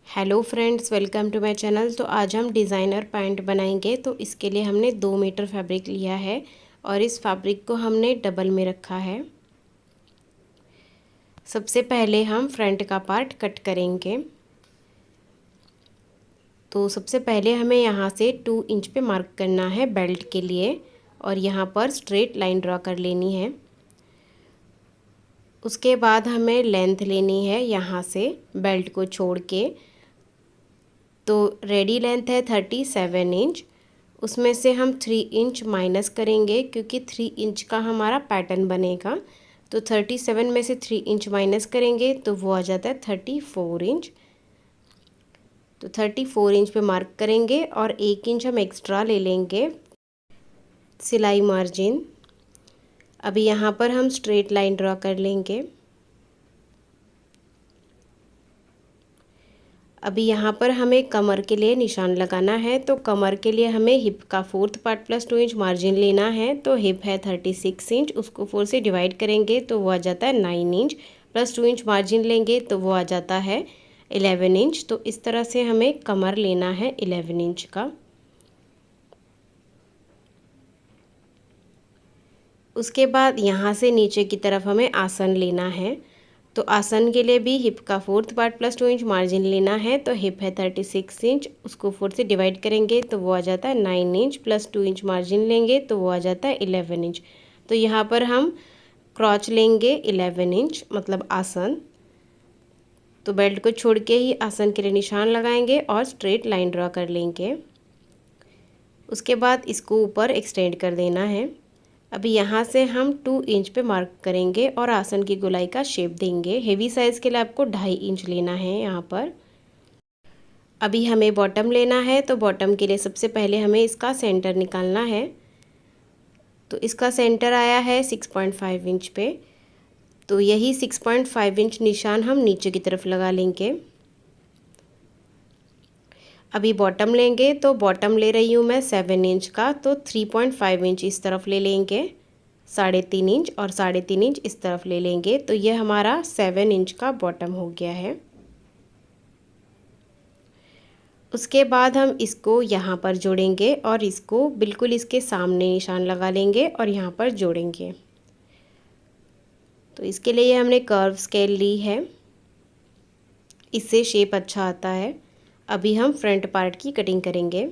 Hello friends, welcome to my channel. तो आज हम डिज़ाइनर पैंट बनाएंगे। तो इसके लिए हमने 2 मीटर फैब्रिक लिया है और इस फैब्रिक को हमने डबल में रखा है। सबसे पहले हम फ्रंट का पार्ट कट करेंगे। तो सबसे पहले हमें यहाँ से 2 इंच पे मार्क करना है बेल्ट के लिए और यहाँ पर स्ट्रेट लाइन ड्रॉ कर लेनी है। उसके बाद हमें लेंथ लेनी है यहाँ से बेल्ट को छोड़ के। तो रेडी लेंथ है 37 इंच। उसमें से हम 3 इंच माइनस करेंगे क्योंकि 3 इंच का हमारा पैटर्न बनेगा। तो 37 में से 3 इंच माइनस करेंगे तो वो आ जाता है 34 इंच। तो 34 इंच पे मार्क करेंगे और 1 इंच हम एक्स्ट्रा ले लेंगे सिलाई मार्जिन। अभी यहाँ पर हम स्ट्रेट लाइन ड्रॉ कर लेंगे। अभी यहाँ पर हमें कमर के लिए निशान लगाना है। तो कमर के लिए हमें हिप का 4th part plus 2 inch margin लेना है। तो हिप है 36 इंच, उसको 4 से डिवाइड करेंगे तो वो आ जाता है 9 इंच। प्लस 2 इंच मार्जिन लेंगे तो वो आ जाता है 11 इंच। तो इस तरह से हमें कमर लेना है 11 इंच का। उसके बाद यहाँ से नीचे की तरफ हमें आसन लेना है। तो आसन के लिए भी हिप का 4th part plus 2 inch margin लेना है। तो हिप है 36 इंच, उसको 4 से डिवाइड करेंगे तो वो आ जाता है 9 इंच। प्लस 2 इंच मार्जिन लेंगे तो वो आ जाता है 11 इंच। तो यहाँ पर हम क्रॉच लेंगे 11 इंच मतलब आसन। तो बेल्ट को छोड़ के ही आसन के लिए निशान लगाएंगे और स्ट्रेट लाइन ड्रॉ कर लेंगे। उसके बाद इसको ऊपर एक्सटेंड कर देना है। अभी यहाँ से हम 2 इंच पे मार्क करेंगे और आसन की गोलाई का शेप देंगे। हेवी साइज़ के लिए आपको 2.5 इंच लेना है यहाँ पर। अभी हमें बॉटम लेना है। तो बॉटम के लिए सबसे पहले हमें इसका सेंटर निकालना है। तो इसका सेंटर आया है 6.5 इंच पे। तो यही 6.5 इंच निशान हम नीचे की तरफ लगा लेंगे। अभी बॉटम लेंगे। तो बॉटम ले रही हूँ मैं 7 इंच का। तो 3.5 इंच इस तरफ ले लेंगे, 3.5 इंच और 3.5 इंच इस तरफ ले लेंगे। तो ये हमारा 7 इंच का बॉटम हो गया है। उसके बाद हम इसको यहाँ पर जोड़ेंगे और इसको बिल्कुल इसके सामने निशान लगा लेंगे और यहाँ पर जोड़ेंगे। तो इसके लिए हमने कर्व स्केल ली है, इससे शेप अच्छा आता है। अभी हम फ्रंट पार्ट की कटिंग करेंगे।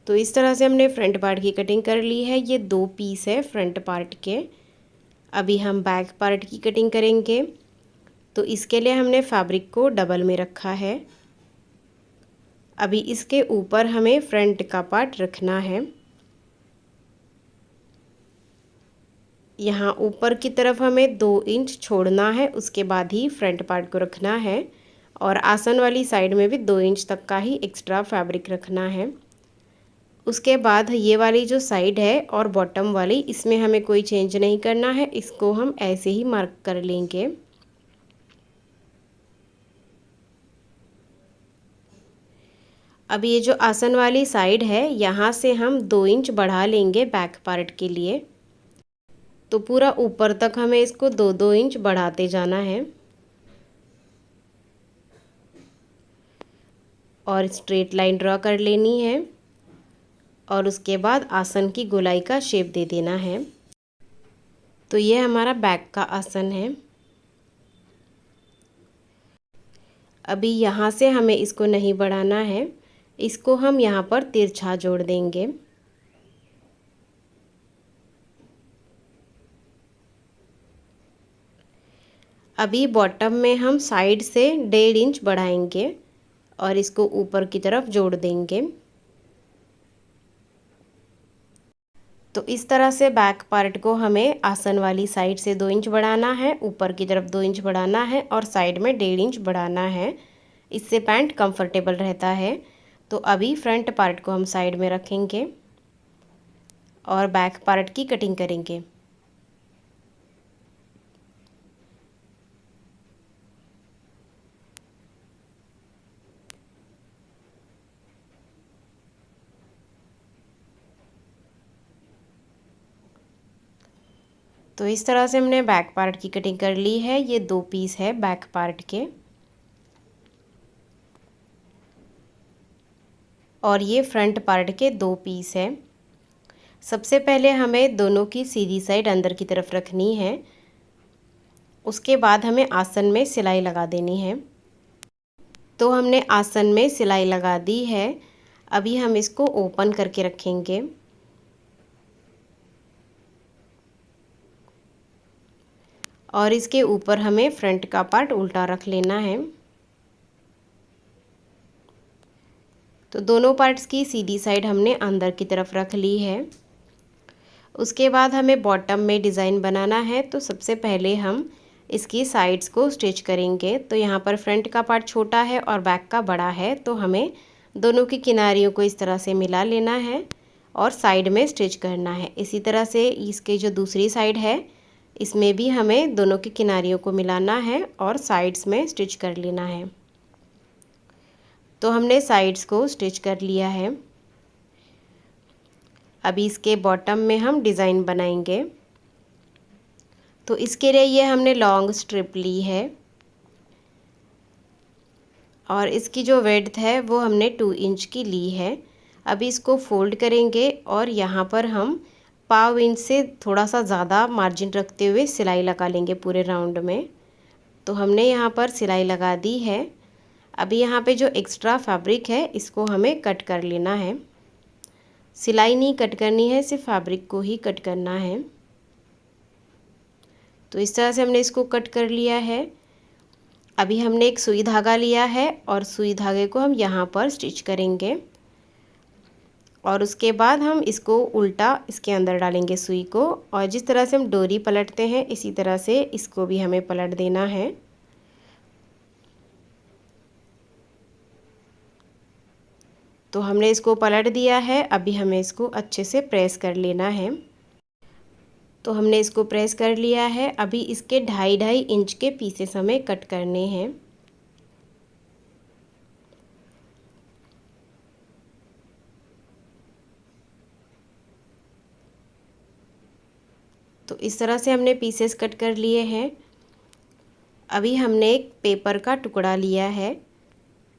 तो इस तरह से हमने फ्रंट पार्ट की कटिंग कर ली है। ये 2 पीस है फ्रंट पार्ट के। अभी हम बैक पार्ट की कटिंग करेंगे। तो इसके लिए हमने फैब्रिक को डबल में रखा है। अभी इसके ऊपर हमें फ्रंट का पार्ट रखना है। यहाँ ऊपर की तरफ हमें 2 इंच छोड़ना है, उसके बाद ही फ्रंट पार्ट को रखना है। और आसन वाली साइड में भी 2 इंच तक का ही एक्स्ट्रा फैब्रिक रखना है। उसके बाद ये वाली जो साइड है और बॉटम वाली, इसमें हमें कोई चेंज नहीं करना है, इसको हम ऐसे ही मार्क कर लेंगे। अब ये जो आसन वाली साइड है, यहाँ से हम 2 इंच बढ़ा लेंगे बैक पार्ट के लिए। तो पूरा ऊपर तक हमें इसको 2-2 इंच बढ़ाते जाना है और स्ट्रेट लाइन ड्रॉ कर लेनी है और उसके बाद आसन की गोलाई का शेप दे देना है। तो ये हमारा बैक का आसन है। अभी यहाँ से हमें इसको नहीं बढ़ाना है, इसको हम यहाँ पर तिरछा जोड़ देंगे। अभी बॉटम में हम साइड से 1.5 इंच बढ़ाएंगे और इसको ऊपर की तरफ जोड़ देंगे। तो इस तरह से बैक पार्ट को हमें आसन वाली साइड से 2 इंच बढ़ाना है, ऊपर की तरफ 2 इंच बढ़ाना है और साइड में 1.5 इंच बढ़ाना है। इससे पैंट कंफर्टेबल रहता है। तो अभी फ्रंट पार्ट को हम साइड में रखेंगे और बैक पार्ट की कटिंग करेंगे। तो इस तरह से हमने बैक पार्ट की कटिंग कर ली है। ये 2 पीस है बैक पार्ट के, और ये फ्रंट पार्ट के 2 पीस है। सबसे पहले हमें दोनों की सीधी साइड अंदर की तरफ रखनी है, उसके बाद हमें आसन में सिलाई लगा देनी है। तो हमने आसन में सिलाई लगा दी है। अभी हम इसको ओपन करके रखेंगे। और इसके ऊपर हमें फ्रंट का पार्ट उल्टा रख लेना है। तो दोनों पार्ट्स की सीधी साइड हमने अंदर की तरफ रख ली है। उसके बाद हमें बॉटम में डिज़ाइन बनाना है। तो सबसे पहले हम इसकी साइड्स को स्टिच करेंगे। तो यहाँ पर फ्रंट का पार्ट छोटा है और बैक का बड़ा है, तो हमें दोनों की किनारियों को इस तरह से मिला लेना है और साइड में स्टिच करना है। इसी तरह से इसके जो दूसरी साइड है, इसमें भी हमें दोनों की किनारियों को मिलाना है और साइड्स में स्टिच कर लेना है। तो हमने साइड्स को स्टिच कर लिया है। अभी इसके बॉटम में हम डिज़ाइन बनाएंगे। तो इसके लिए ये हमने लॉन्ग स्ट्रिप ली है और इसकी जो विड्थ है वो हमने 2 इंच की ली है। अभी इसको फोल्ड करेंगे और यहाँ पर हम पाव इंच से थोड़ा सा ज़्यादा मार्जिन रखते हुए सिलाई लगा लेंगे पूरे राउंड में। तो हमने यहाँ पर सिलाई लगा दी है। अभी यहाँ पे जो एक्स्ट्रा फैब्रिक है इसको हमें कट कर लेना है। सिलाई नहीं कट करनी है, सिर्फ फैब्रिक को ही कट करना है। तो इस तरह से हमने इसको कट कर लिया है। अभी हमने एक सुई धागा लिया है और सुई धागे को हम यहाँ पर स्टिच करेंगे और उसके बाद हम इसको उल्टा इसके अंदर डालेंगे सुई को, और जिस तरह से हम डोरी पलटते हैं इसी तरह से इसको भी हमें पलट देना है। तो हमने इसको पलट दिया है। अभी हमें इसको अच्छे से प्रेस कर लेना है। तो हमने इसको प्रेस कर लिया है। अभी इसके 2.5 इंच के पीसेस हमें कट करने हैं। तो इस तरह से हमने पीसेस कट कर लिए हैं। अभी हमने एक पेपर का टुकड़ा लिया है।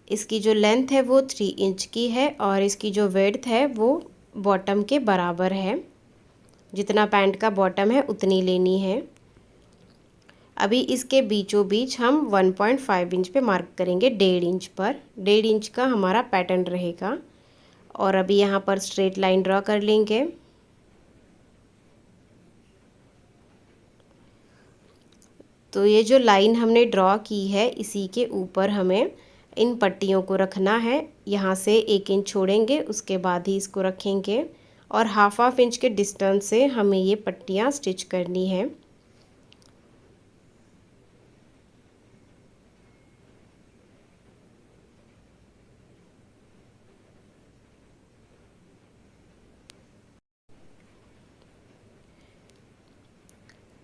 इसकी जो लेंथ है वो 3 इंच की है और इसकी जो विड्थ है वो बॉटम के बराबर है। जितना पैंट का बॉटम है उतनी लेनी है। अभी इसके बीचों बीच हम 1.5 इंच पे मार्क करेंगे, 1.5 इंच पर। 1.5 इंच का हमारा पैटर्न रहेगा। और अभी यहाँ पर स्ट्रेट लाइन ड्रॉ कर लेंगे। तो ये जो लाइन हमने ड्रॉ की है इसी के ऊपर हमें इन पट्टियों को रखना है। यहाँ से 1 इंच छोड़ेंगे, उसके बाद ही इसको रखेंगे और हाफ इंच के डिस्टेंस से हमें ये पट्टियाँ स्टिच करनी है।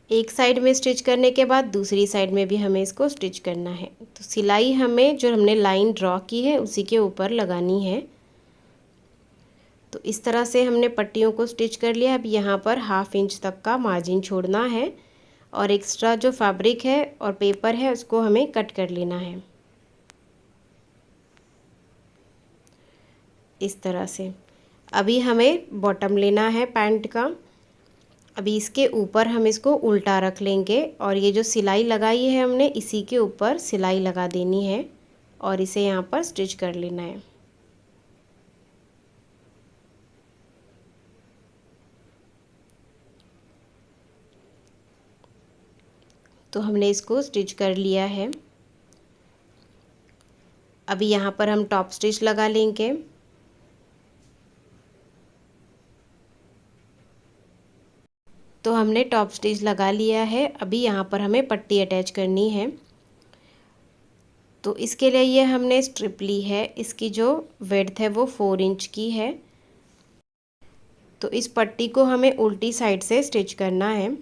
एक साइड में स्टिच करने के बाद दूसरी साइड में भी हमें इसको स्टिच करना है। तो सिलाई हमें जो हमने लाइन ड्रॉ की है उसी के ऊपर लगानी है। तो इस तरह से हमने पट्टियों को स्टिच कर लिया। अब यहाँ पर हाफ इंच तक का मार्जिन छोड़ना है और एक्स्ट्रा जो फैब्रिक है और पेपर है उसको हमें कट कर लेना है इस तरह से। अभी हमें बॉटम लेना है पैंट का। अभी इसके ऊपर हम इसको उल्टा रख लेंगे और ये जो सिलाई लगाई है हमने इसी के ऊपर सिलाई लगा देनी है और इसे यहाँ पर स्टिच कर लेना है। तो हमने इसको स्टिच कर लिया है। अभी यहाँ पर हम टॉप स्टिच लगा लेंगे। तो हमने टॉप स्टिच लगा लिया है। अभी यहाँ पर हमें पट्टी अटैच करनी है। तो इसके लिए ये हमने स्ट्रिप ली है। इसकी जो विड्थ है वो 4 इंच की है। तो इस पट्टी को हमें उल्टी साइड से स्टिच करना है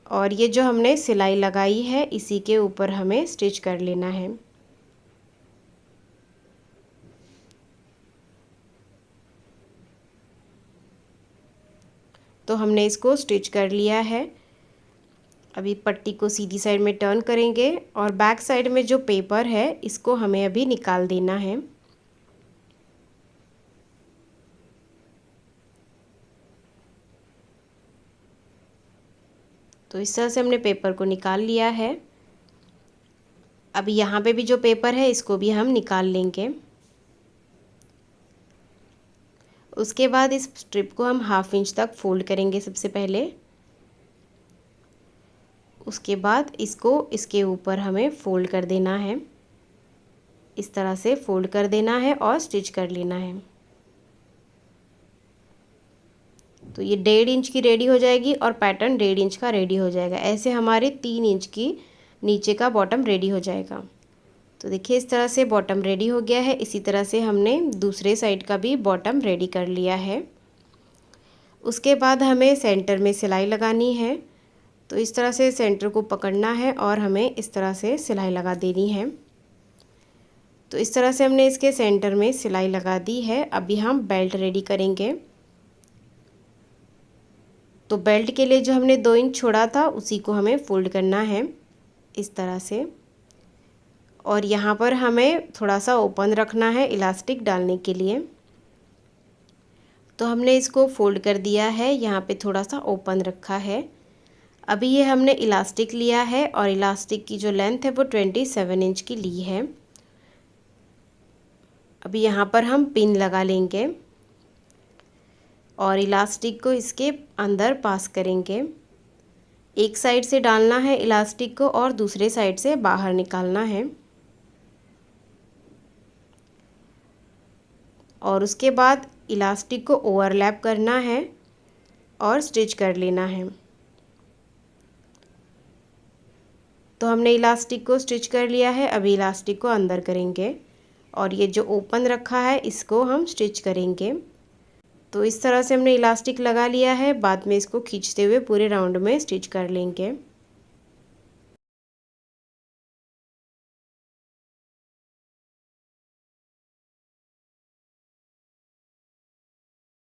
और ये जो हमने सिलाई लगाई है इसी के ऊपर हमें स्टिच कर लेना है। तो हमने इसको स्टिच कर लिया है। अभी पट्टी को सीधी साइड में टर्न करेंगे और बैक साइड में जो पेपर है इसको हमें अभी निकाल देना है। तो इस तरह से हमने पेपर को निकाल लिया है। अभी यहाँ पे भी जो पेपर है इसको भी हम निकाल लेंगे। उसके बाद इस स्ट्रिप को हम 1/2 इंच तक फोल्ड करेंगे सबसे पहले। उसके बाद इसको इसके ऊपर हमें फोल्ड कर देना है, इस तरह से फोल्ड कर देना है और स्टिच कर लेना है। तो ये 1.5 इंच की रेडी हो जाएगी और पैटर्न 1.5 इंच का रेडी हो जाएगा। ऐसे हमारे 3 इंच की नीचे का बॉटम रेडी हो जाएगा। तो देखिए इस तरह से बॉटम रेडी हो गया है। इसी तरह से हमने दूसरे साइड का भी बॉटम रेडी कर लिया है। उसके बाद हमें सेंटर में सिलाई लगानी है। तो इस तरह से सेंटर को पकड़ना है और हमें इस तरह से सिलाई लगा देनी है। तो इस तरह से हमने इसके सेंटर में सिलाई लगा दी है। अभी हम बेल्ट रेडी करेंगे। तो बेल्ट के लिए जो हमने 2 इंच छोड़ा था उसी को हमें फोल्ड करना है इस तरह से, और यहाँ पर हमें थोड़ा सा ओपन रखना है इलास्टिक डालने के लिए। तो हमने इसको फोल्ड कर दिया है, यहाँ पे थोड़ा सा ओपन रखा है। अभी ये हमने इलास्टिक लिया है और इलास्टिक की जो लेंथ है वो 27 इंच की ली है। अभी यहाँ पर हम पिन लगा लेंगे और इलास्टिक को इसके अंदर पास करेंगे। एक साइड से डालना है इलास्टिक को और दूसरे साइड से बाहर निकालना है, और उसके बाद इलास्टिक को ओवरलैप करना है और स्टिच कर लेना है। तो हमने इलास्टिक को स्टिच कर लिया है। अभी इलास्टिक को अंदर करेंगे और ये जो ओपन रखा है इसको हम स्टिच करेंगे। तो इस तरह से हमने इलास्टिक लगा लिया है। बाद में इसको खींचते हुए पूरे राउंड में स्टिच कर लेंगे।